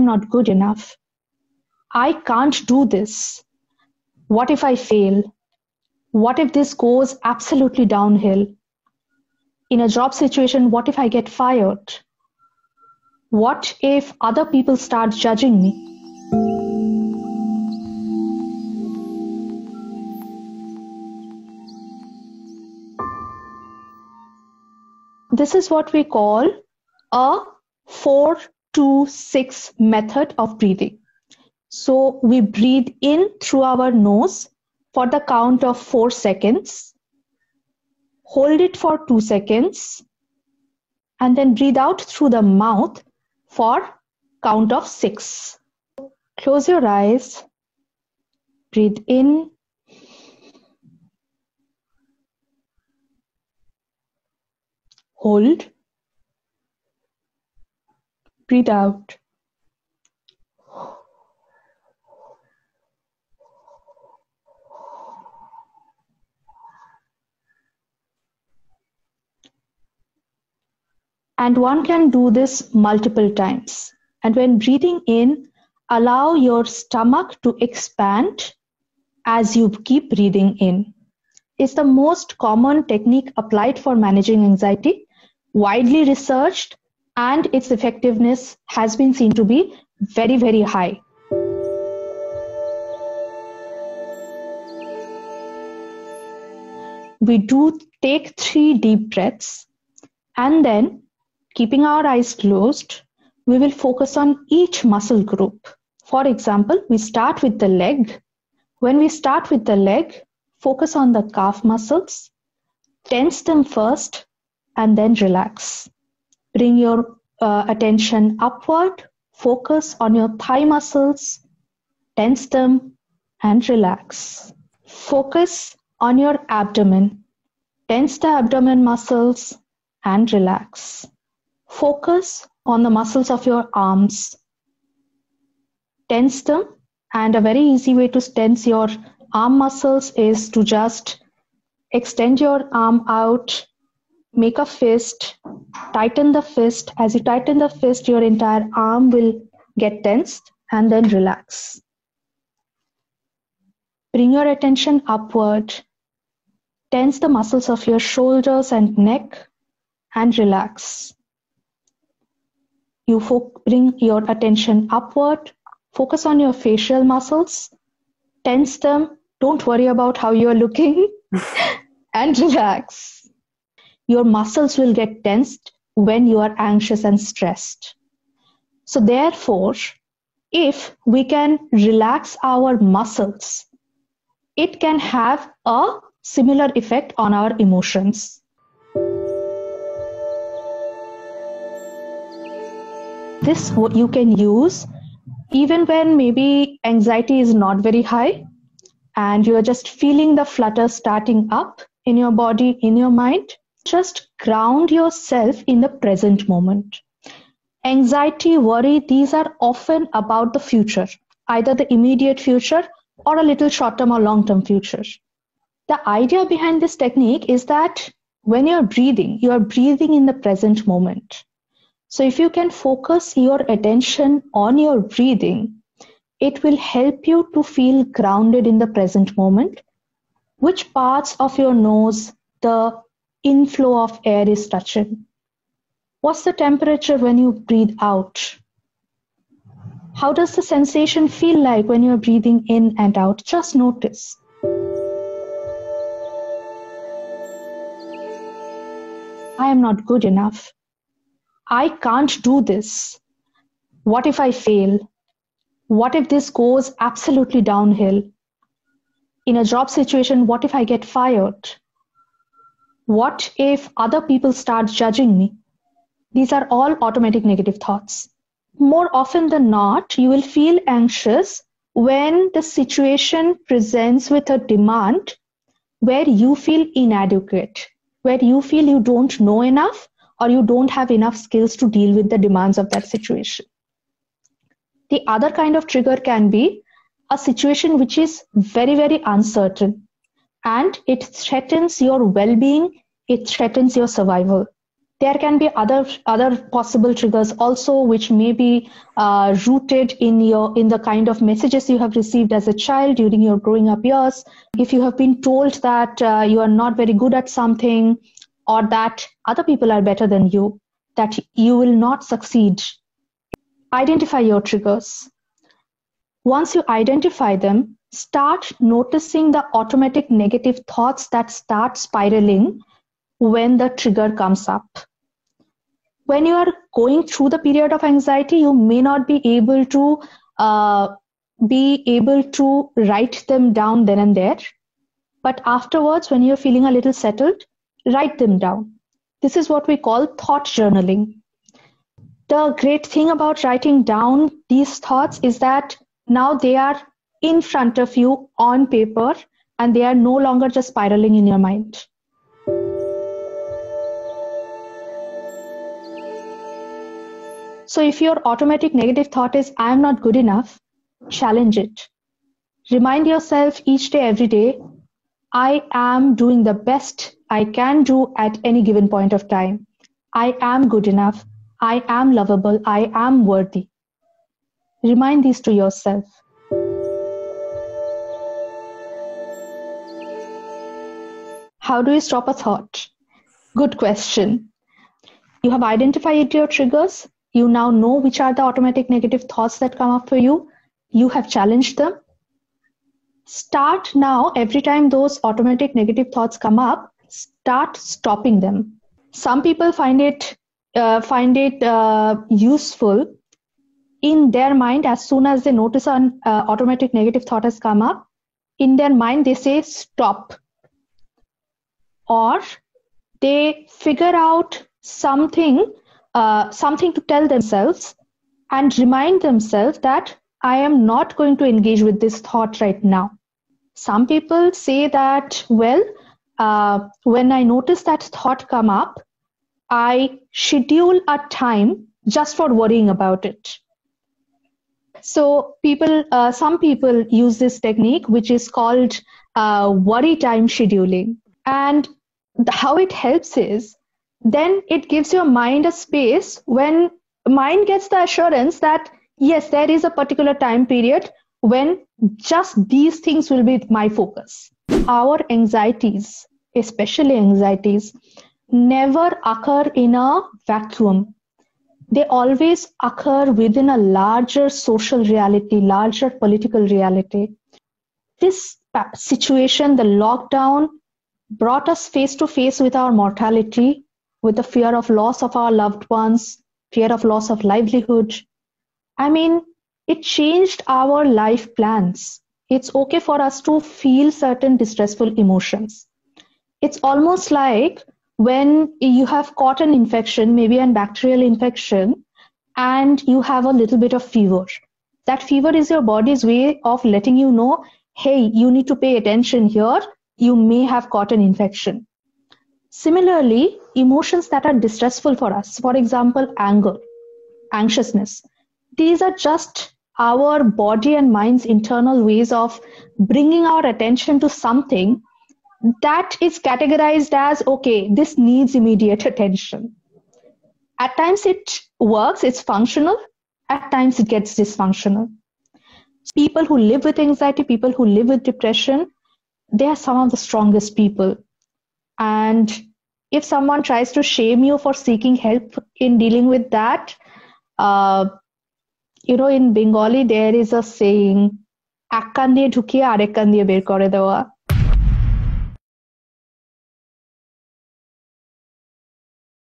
not good enough. I can't do this. What if I fail? What if this goes absolutely downhill? In a job situation, what if I get fired? What if other people start judging me? This is what we call a 4-2-6 method of breathing. So we breathe in through our nose for the count of 4 seconds, hold it for 2 seconds, and then breathe out through the mouth for count of 6. Close your eyes, breathe in, hold, breathe out. And one can do this multiple times. And when breathing in, allow your stomach to expand as you keep breathing in. It's the most common technique applied for managing anxiety, widely researched, and its effectiveness has been seen to be very, very high. We do take 3 deep breaths, and then, keeping our eyes closed, we will focus on each muscle group. For example, we start with the leg. When we start with the leg, focus on the calf muscles, tense them first, and then relax. Bring your attention upward, focus on your thigh muscles, tense them, and relax. Focus on your abdomen, tense the abdomen muscles, and relax. Focus on the muscles of your arms. Tense them, and a very easy way to tense your arm muscles is to just extend your arm out, make a fist, tighten the fist. As you tighten the fist, your entire arm will get tensed, and then relax. Bring your attention upward, tense the muscles of your shoulders and neck, and relax. You bring your attention upward, focus on your facial muscles, tense them, don't worry about how you're looking, and relax. Your muscles will get tensed when you are anxious and stressed. So therefore, if we can relax our muscles, it can have a similar effect on our emotions. This you can use even when maybe anxiety is not very high and you're just feeling the flutter starting up in your body, in your mind. Just ground yourself in the present moment. Anxiety, worry, these are often about the future, either the immediate future or a little short-term or long-term future. The idea behind this technique is that when you're breathing in the present moment. So if you can focus your attention on your breathing, it will help you to feel grounded in the present moment. Which parts of your nose the inflow of air is touching? What's the temperature when you breathe out? How does the sensation feel like when you're breathing in and out? Just notice. I am not good enough. I can't do this. What if I fail? What if this goes absolutely downhill? In a job situation, what if I get fired? What if other people start judging me? These are all automatic negative thoughts. More often than not, you will feel anxious when the situation presents with a demand where you feel inadequate, where you feel you don't know enough or you don't have enough skills to deal with the demands of that situation. The other kind of trigger can be a situation which is very, very uncertain and it threatens your well-being, it threatens your survival. There can be other possible triggers also, which may be rooted in the kind of messages you have received as a child during your growing up years. If you have been told that you are not very good at something, or that other people are better than you, that you will not succeed. Identify your triggers. Once you identify them, start noticing the automatic negative thoughts that start spiraling when the trigger comes up. When you are going through the period of anxiety, you may not be able to write them down then and there. But afterwards, when you're feeling a little settled, write them down. This is what we call thought journaling. The great thing about writing down these thoughts is that now they are in front of you on paper, and they are no longer just spiraling in your mind. So if your automatic negative thought is, I am not good enough, challenge it. Remind yourself each day, every day, I am doing the best I can do at any given point of time. I am good enough. I am lovable. I am worthy. Remind these to yourself. How do you stop a thought? Good question. You have identified your triggers. You now know which are the automatic negative thoughts that come up for you. You have challenged them. Start now, every time those automatic negative thoughts come up, start stopping them. Some people find it useful in their mind. As soon as they notice an automatic negative thought has come up, in their mind they say stop, or they figure out something to tell themselves and remind themselves that I am not going to engage with this thought right now. Some people say that, well, when I notice that thought come up, I schedule a time just for worrying about it. So some people use this technique, which is called worry time scheduling. And how it helps is, then it gives your mind a space when mind gets the assurance that, yes, there is a particular time period when just these things will be my focus. Our anxieties, especially anxieties, never occur in a vacuum. They always occur within a larger social reality, larger political reality. This situation, the lockdown, brought us face to face with our mortality, with the fear of loss of our loved ones, fear of loss of livelihood. I mean, it changed our life plans. It's okay for us to feel certain distressful emotions. It's almost like when you have caught an infection, maybe a bacterial infection, and you have a little bit of fever. That fever is your body's way of letting you know, hey, you need to pay attention here. You may have caught an infection. Similarly, emotions that are distressful for us, for example, anger, anxiousness, these are just our body and mind's internal ways of bringing our attention to something that is categorized as, okay, this needs immediate attention. At times it works, it's functional. At times it gets dysfunctional. People who live with anxiety, people who live with depression, they are some of the strongest people. And if someone tries to shame you for seeking help in dealing with that, in Bengali, there is a saying, "এক কান দিয়ে ঢুকিয়ে আরেক কান দিয়ে বের করে দেওয়া."